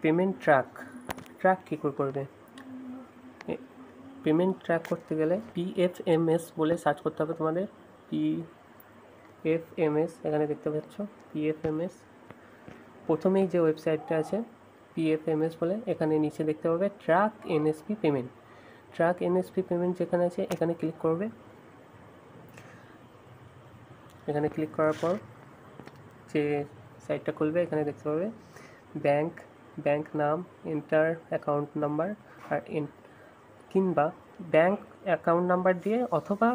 Payment track কী করে করবে? Payment track করতে গেলে PFMS বলে সার্চ করতে হবে তোমাদের। PFMS এখানে দেখতে পাচ্ছ PFMS। প্রথমেই যে ওয়েবসাইটটা আছে PFMS বলে, এখানে নিচে দেখতে পাবে track NSP payment. Track NSP payment যেখানে আছে এখানে ক্লিক করবে। এখানে ক্লিক করার পর যে সাইটটা খুলবে এখানে দেখতে পাবে ব্যাংক নাম, এন্টার অ্যাকাউন্ট নাম্বার, আর কিংবা ব্যাংক অ্যাকাউন্ট নাম্বার দিয়ে, অথবা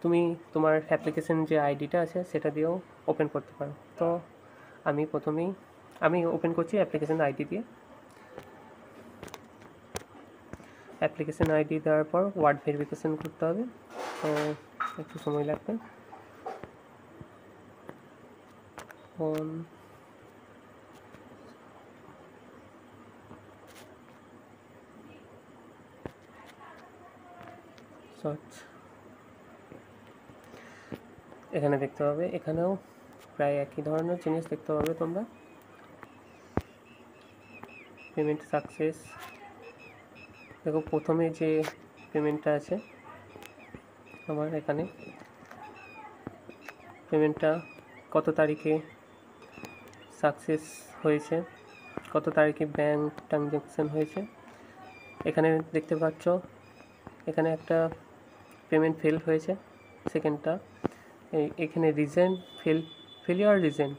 তুমি তোমার অ্যাপ্লিকেশন যে আইডিটা আছে সেটা দিয়েও ওপেন করতে পারো। তো আমি ওপেন করছি অ্যাপ্লিকেশন আইডি দিয়ে। অ্যাপ্লিকেশন আইডি দেওয়ার পর ওয়ার্ড ভেরিফিকেশন করতে হবে, তো একটু সময় লাগবে। এখানে দেখতে পাবে, এখানেও প্রায় একই ধরনের জিনিস দেখতে পাবে তোমরা। পেমেন্ট সাকসেস, দেখো প্রথমে যে পেমেন্টটা আছে আমার, এখানে পেমেন্টটা কত তারিখে সাকসেস হয়েছে, কত তারিখে ব্যাংক ট্রানজ্যাকশান হয়েছে এখানে দেখতে পাচ্ছ। এখানে একটা পেমেন্ট ফেল হয়েছে, সেকেন্ডটা এখানে রিজন ফেলিওর রিজন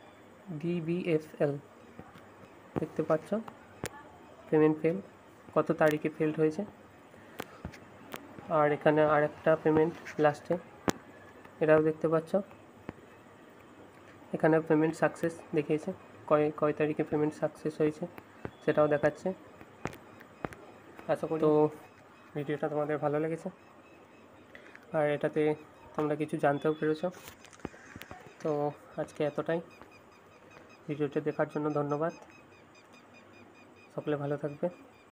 DBFL দেখতে পাচ্ছ। পেমেন্ট ফেল, কত তারিখে ফেলড হয়েছে। আর এখানে আর একটা পেমেন্ট লাস্টে, এটাও দেখতে পাচ্ছ। এখানে পেমেন্ট সাকসেস দেখিয়েছে, কয় তারিখে পেমেন্ট সাকসেস হয়েছে সেটাও দেখাচ্ছে। আশা করি তো ভিডিওটা তোমাদের ভালো লেগেছে, আর এটাতে তোমরা কিছু জানতেও পেরেছ। তো আজকে এতটাই। ভিডিওটা দেখার জন্য ধন্যবাদ। সকলে ভালো থাকবে।